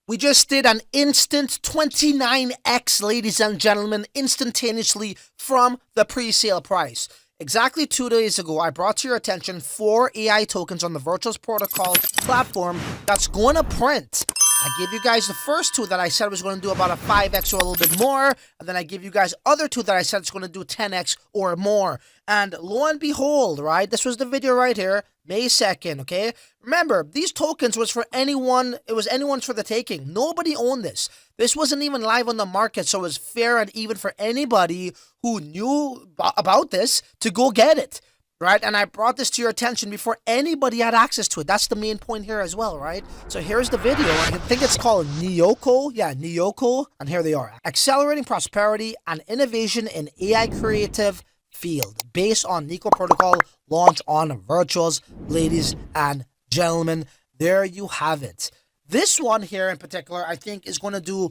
We just did an instant 29x, ladies and gentlemen, instantaneously from the pre-sale price. Exactly 2 days ago, I brought to your attention 4 AI tokens on the Virtuals Protocol platform that's going to print. I gave you guys the first two that I said was going to do about a 5x or a little bit more, and then I give you guys other two that I said it's going to do 10x or more. And lo and behold, right, this was the video right here, May 2nd, okay? Remember, these tokens was for anyone, it was anyone's for the taking. Nobody owned this. This wasn't even live on the market, so it was fair and even for anybody who knew about this to go get it. Right, and I brought this to your attention before anybody had access to it. That's the main point here as well, right? So here's the video. I think it's called Neoko. Yeah, Neoko. And here they are. Accelerating prosperity and innovation in AI creative field based on Nico Protocol launch on Virtuals. Ladies and gentlemen, there you have it. This one here in particular, I think is going to do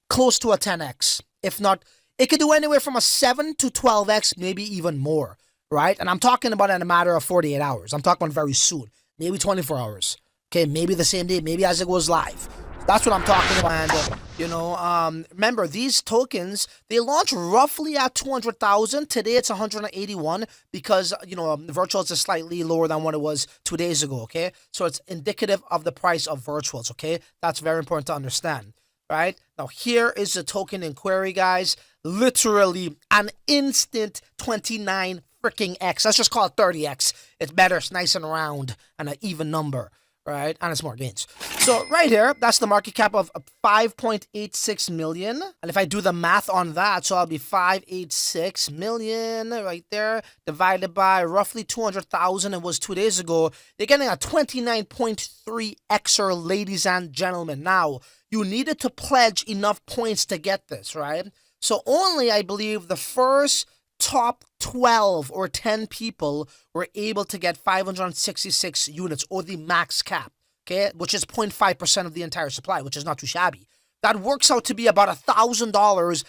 close to a 10x. If not, it could do anywhere from a 7 to 12x, maybe even more. Right? And I'm talking about in a matter of 48 hours. I'm talking about very soon. Maybe 24 hours. Okay, maybe the same day. Maybe as it goes live. That's what I'm talking about. And, remember, these tokens, they launch roughly at 200,000. Today, it's 181 because, Virtuals is slightly lower than what it was 2 days ago, okay? So it's indicative of the price of Virtuals, okay? That's very important to understand, right? Now, here is the token inquiry, guys. Literally an instant 29 freaking X. Let's just call it 30X. It's better. It's nice and round and an even number, right? And it's more gains. So right here, that's the market cap of 5.86 million. And if I do the math on that, so I'll be 586 million right there, divided by roughly 200,000. It was 2 days ago. You're getting a 29.3 Xer, ladies and gentlemen. Now, you needed to pledge enough points to get this, right? So only, I believe, the first top 12 or 10 people were able to get 566 units, or the max cap, okay, which is 0.5% of the entire supply, which is not too shabby. That works out to be about $1,000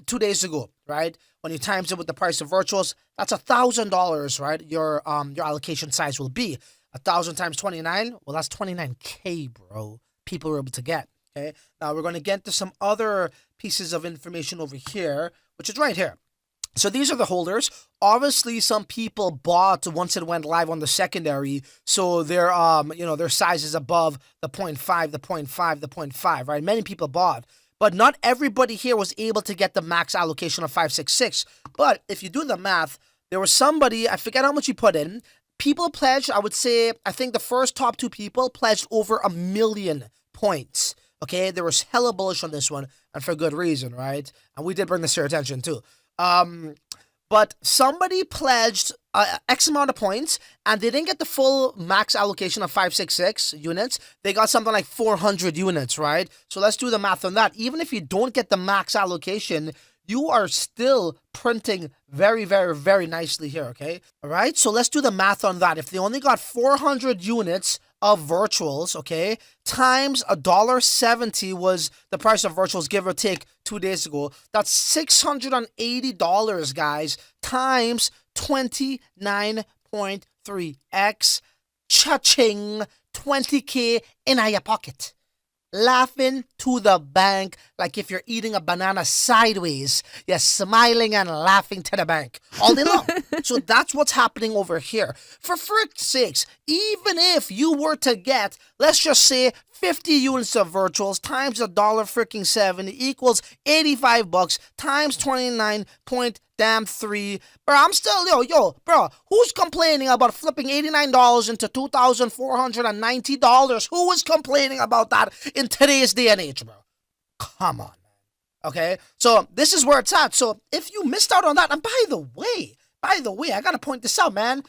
2 days ago, right? When you times it with the price of Virtuals, that's $1,000, right? Your allocation size will be 1,000 times 29. Well, that's 29K, bro. People were able to get. Okay. Now we're going to get to some other pieces of information over here, which is right here. So these are the holders. Obviously, some people bought once it went live on the secondary, so their their size is above the 0.5, the 0.5, the 0.5, right? Many people bought, but not everybody here was able to get the max allocation of 566. But if you do the math, there was somebody, I forget how much you put in. People pledged, I would say, I think the first top 2 people pledged over 1 million points. Okay, there was hella bullish on this one, and for good reason, right? And we did bring this to your attention too. But somebody pledged X amount of points, and they didn't get the full max allocation of 566 units. They got something like 400 units, right? So let's do the math on that. Even if you don't get the max allocation, you are still printing very, very, very nicely here, okay? All right, so let's do the math on that. If they only got 400 units of Virtuals, okay, times $1.70 was the price of Virtuals, give or take 2 days ago. That's $680, guys, times 29.3x. Cha-ching, 20K in your pocket. Laughing to the bank like if you're eating a banana sideways. You're smiling and laughing to the bank all day long. So that's what's happening over here. For frick's sakes, even if you were to get, let's just say, 50 units of Virtuals times $1.70 equals $85 times 29.3. Bro, I'm still, bro, who's complaining about flipping $89 into $2,490? Who is complaining about that in today's day and age, bro? Come on, man. Okay, so this is where it's at. So if you missed out on that, and by the way, I gotta point this out, man.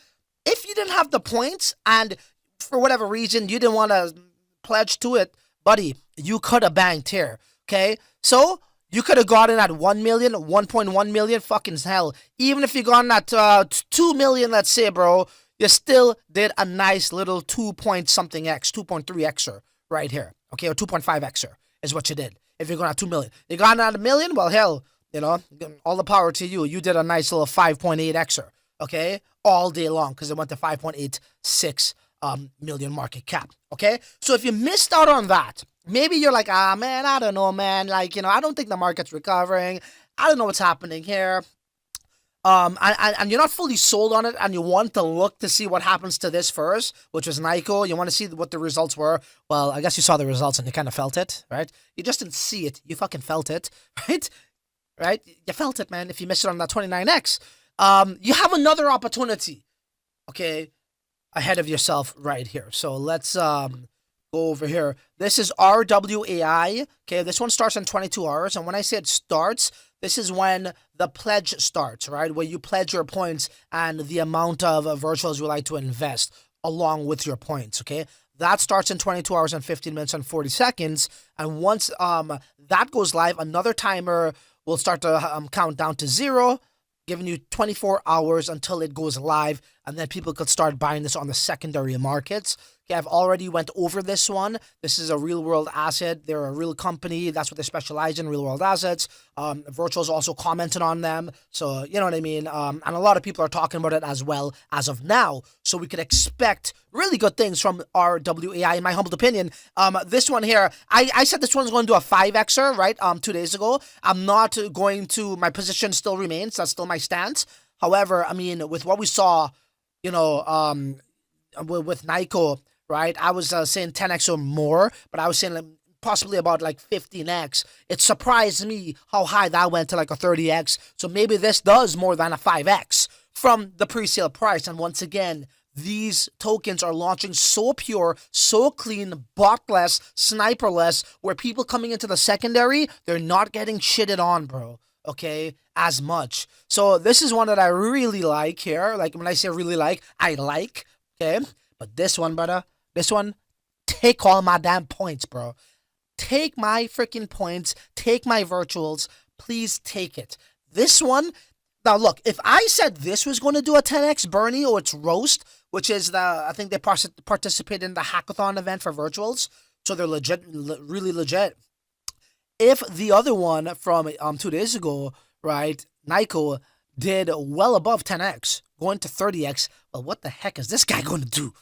If you didn't have the points and for whatever reason you didn't want to pledge to it, buddy, you could have banked here, okay? So you could have gotten at 1 million, 1.1 million, fucking hell. Even if you got at 2 million, let's say, bro, you still did a nice little 2 point something X, 2.3Xer right here, okay? Or 2.5Xer is what you did if you're going at 2 million. You got at 1 million? Well, hell, all the power to you. You did a nice little 5.8Xer, okay? All day long because it went to 5.86 million market cap, okay? So if you missed out on that, maybe you're like, ah, man, I don't know, man. Like, I don't think the market's recovering. I don't know what's happening here. And you're not fully sold on it, and you want to look to see what happens to this first, which was Nyko. You want to see what the results were. Well, I guess you saw the results and you kind of felt it, right? You just didn't see it. You fucking felt it, right? Right? You felt it, man. If you missed it on that 29x, you have another opportunity, okay, ahead of yourself right here. So let's go over here. This is RWAI. Okay, this one starts in 22 hours, and when I say it starts, this is when the pledge starts, right? Where you pledge your points and the amount of virtuals you like to invest along with your points, okay? That starts in 22 hours and 15 minutes and 40 seconds. And once that goes live, another timer will start to count down to 0, giving you 24 hours until it goes live, and then people could start buying this on the secondary markets. Okay, I've already went over this one. This is a real-world asset. They're a real company. That's what they specialize in, real-world assets. Virtuals also commented on them. So, you know what I mean? And a lot of people are talking about it as well as of now. So we could expect really good things from RWAI, in my humble opinion. This one here, I said this one's going to do a 5Xer, right? 2 days ago. I'm not going to, my position still remains. That's still my stance. However, I mean, with what we saw, with Nyko, right? I was saying 10x or more, but I was saying like possibly about like 15x. It surprised me how high that went to like a 30x. So maybe this does more than a 5x from the pre-sale price. And once again, these tokens are launching so pure, so clean, botless, sniperless, where people coming into the secondary, they're not getting shitted on, bro. Okay, as much. So this is one that I really like here. Like when I say really like, I like. Okay, but this one, brother, this one, take all my damn points, bro. Take my freaking points. Take my virtuals. Please take it. This one, now look, if I said this was going to do a 10x Burnie or its roast, which is I think they participated in the hackathon event for virtuals, so they're legit, really legit. If the other one from 2 days ago, right, Nyko, did well above 10x, going to 30x, well, what the heck is this guy going to do?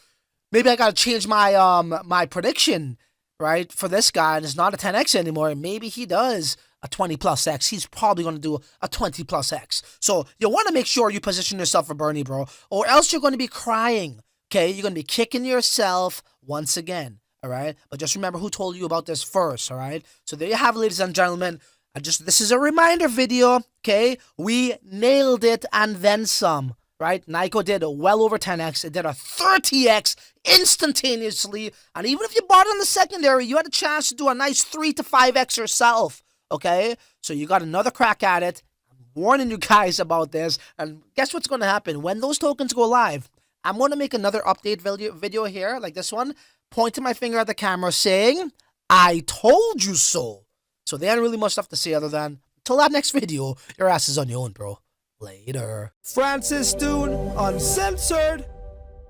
Maybe I gotta change my my prediction, right, for this guy, and it's not a 10x anymore. Maybe he does a 20 plus x. He's probably gonna do a 20 plus x. So you want to make sure you position yourself for Burnie, bro, or else you're going to be crying. Okay, you're going to be kicking yourself once again. All right, but just remember who told you about this first. All right, so there you have it, ladies and gentlemen. This is a reminder video. Okay, we nailed it and then some. Right? Nyko did well over 10x. It did a 30x instantaneously. And even if you bought on the secondary, you had a chance to do a nice 3 to 5x yourself. Okay? So you got another crack at it. I'm warning you guys about this. And guess what's going to happen? When those tokens go live, I'm going to make another update video here, like this one, pointing my finger at the camera saying, I told you so. So they ain't really much stuff to say other than, till that next video, your ass is on your own, bro. Later. Francis Dhun, Uncensored.